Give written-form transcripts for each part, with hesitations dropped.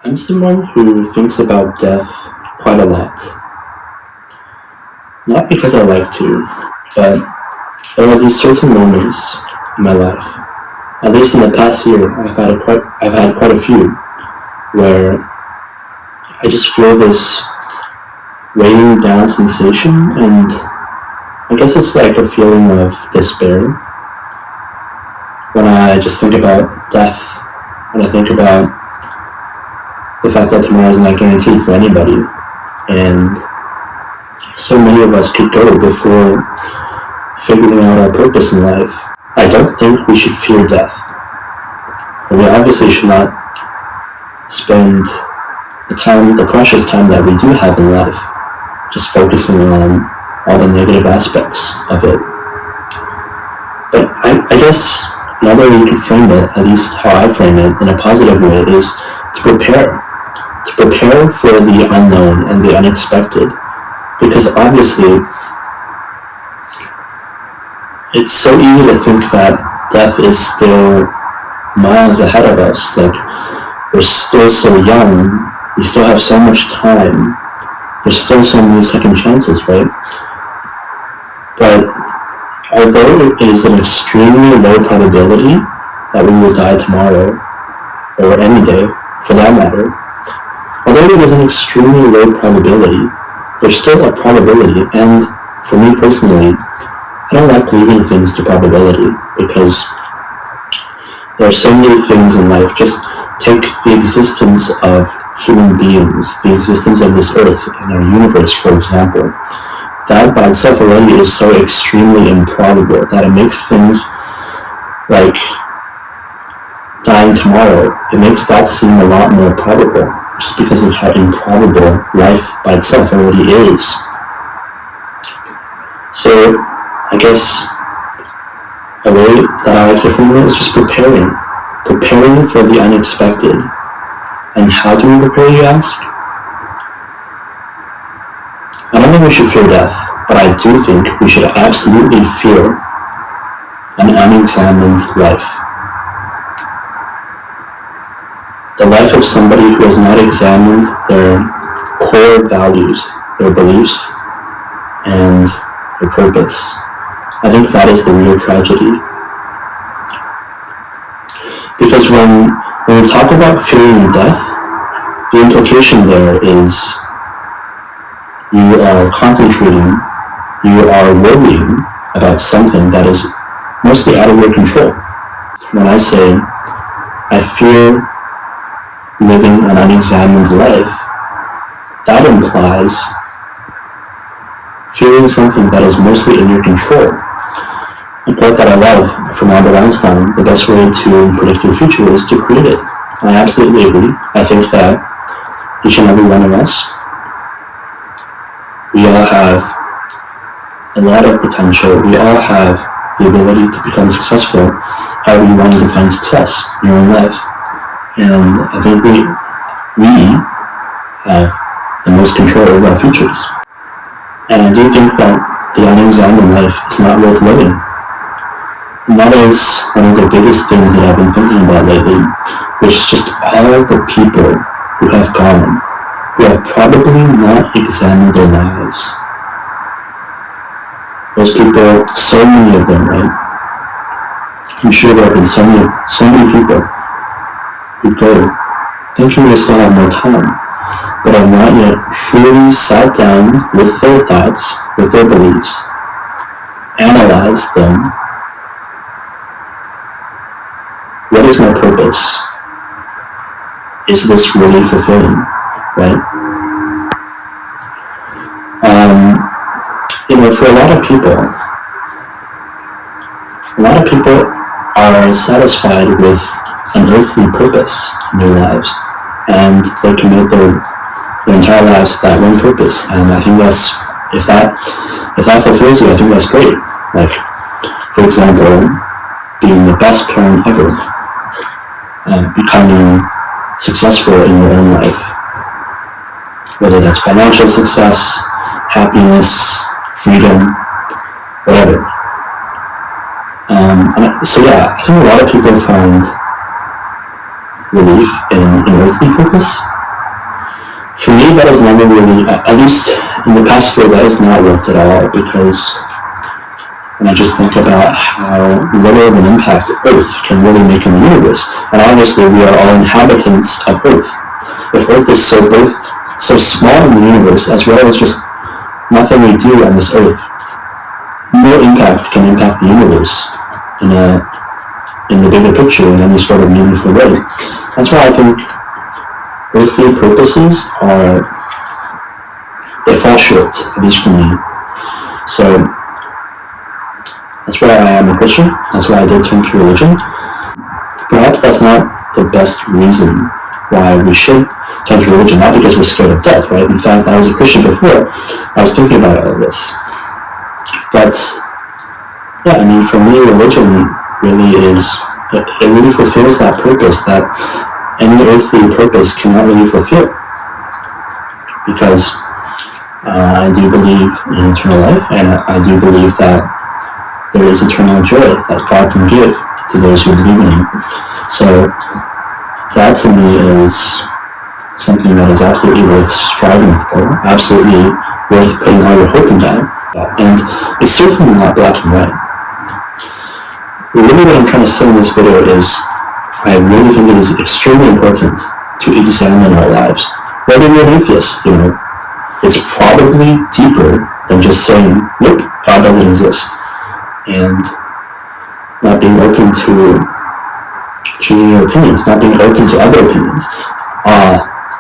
I'm someone who thinks about death quite a lot. Not because I like to, but there are these certain moments in my life. At least in the past year, I've had quite a few where I just feel this weighing down sensation, and I guess it's like a feeling of despair when I just think about death, when I think about the fact that tomorrow is not guaranteed for anybody, and so many of us could go before figuring out our purpose in life. I don't think we should fear death. And we obviously should not spend the precious time that we do have in life just focusing on all the negative aspects of it. But I guess another way you could frame it, at least how I frame it in a positive way, is to prepare for the unknown and the unexpected, because obviously it's so easy to think that death is still miles ahead of us. Like, we're still so young, we still have so much time, there's still so many second chances, right? But although it is an extremely low probability that we will die tomorrow, or any day for that matter, although it is an extremely low probability, there's still a probability. And for me personally, I don't like leaving things to probability, because there are so many things in life. Just take the existence of human beings, the existence of this earth and our universe, for example. That by itself already is so extremely improbable that it makes things like dying tomorrow, it makes that seem a lot more probable, just because of how improbable life by itself already is. So I guess a way that I like to frame it is just preparing for the unexpected. And how do we prepare, you ask? I don't think we should fear death, but I do think we should absolutely fear an unexamined life. The life of somebody who has not examined their core values, their beliefs, and their purpose. I think that is the real tragedy. Because when we talk about fearing death, the implication there is you are concentrating, you are worrying about something that is mostly out of your control. When I say I fear living an unexamined life, that implies fearing something that is mostly in your control. A quote that I love from Albert Einstein: the best way to predict your future is to create it. I absolutely agree. I think that each and every one of us, we all have a lot of potential. We all have the ability to become successful however you want to define success in your own life. And I think we have the most control over our futures. And I do think that the unexamined life is not worth living. And that is one of the biggest things that I've been thinking about lately, which is just all the people who have gone, who have probably not examined their lives. Those people, so many of them, right? I'm sure there have been so many people who go thinking they still have more time, but have not yet truly sat down with their thoughts, with their beliefs, analyzed them. What is my purpose? Is this really fulfilling, right? For a lot of people are satisfied with an earthly purpose in their lives, and they commit their entire lives to that one purpose. And I think that's, if that fulfills you, I think that's great. Like, for example, being the best parent ever, becoming successful in your own life, whether that's financial success, happiness, freedom, whatever. So yeah, I think a lot of people find belief in an earthly purpose. For me, that has never really, at least in the past year, that has not worked at all, because when I just think about how little of an impact Earth can really make in the universe, and obviously we are all inhabitants of Earth. If Earth is so small in the universe, as well as just nothing we do on this Earth, no impact can impact the universe in the bigger picture in any sort of meaningful way. That's why I think earthly purposes they fall short, at least for me. So that's why I am a Christian. That's why I did turn to religion. Perhaps that's not the best reason why we should turn to religion, not because we're scared of death, right? In fact, I was a Christian before I was thinking about all of this. But yeah, I mean, for me, religion really it really fulfills that purpose that any earthly purpose cannot really fulfill. Because I do believe in eternal life, and I do believe that there is eternal joy that God can give to those who believe in Him. So that to me is something that is absolutely worth striving for, absolutely worth putting all your hope in that. And it's certainly not black and white. Really what I'm trying to say in this video is I really think it is extremely important to examine our lives. Whether you're an atheist, it's probably deeper than just saying, nope, God doesn't exist. And not being open to changing your opinions, not being open to other opinions.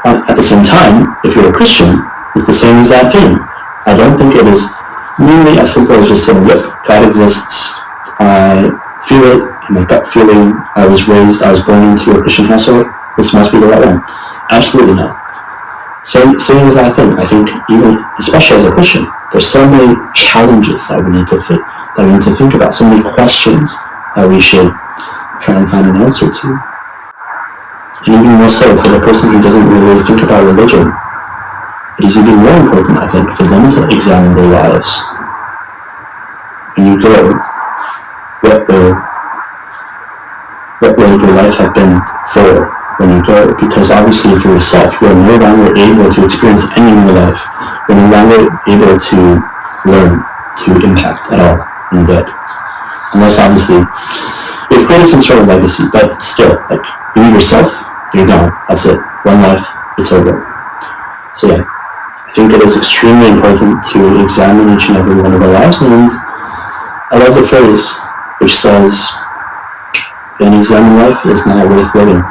At the same time, if you're a Christian, it's the same exact thing. I don't think it is really as simple as just saying, look, God exists, I feel it in my gut feeling, I was born into a Christian household, this must be the right one. Absolutely not. Same exact thing. I think even, especially as a Christian, there's so many challenges that we need to think about, so many questions that we should try and find an answer to. And even more so for the person who doesn't really think about religion, it is even more important, I think, for them to examine their lives. When you go, what will your life have been for when you go? Because obviously for yourself, you are no longer able to experience any more life. You're no longer able to learn, to impact at all when you're dead. Unless obviously you've created some sort of legacy, but still, like, you yourself, you're gone. That's it. One life, it's over. So yeah, I think it is extremely important to examine each and every one of our lives, and I love the phrase which says, an unexamined life is not worth living.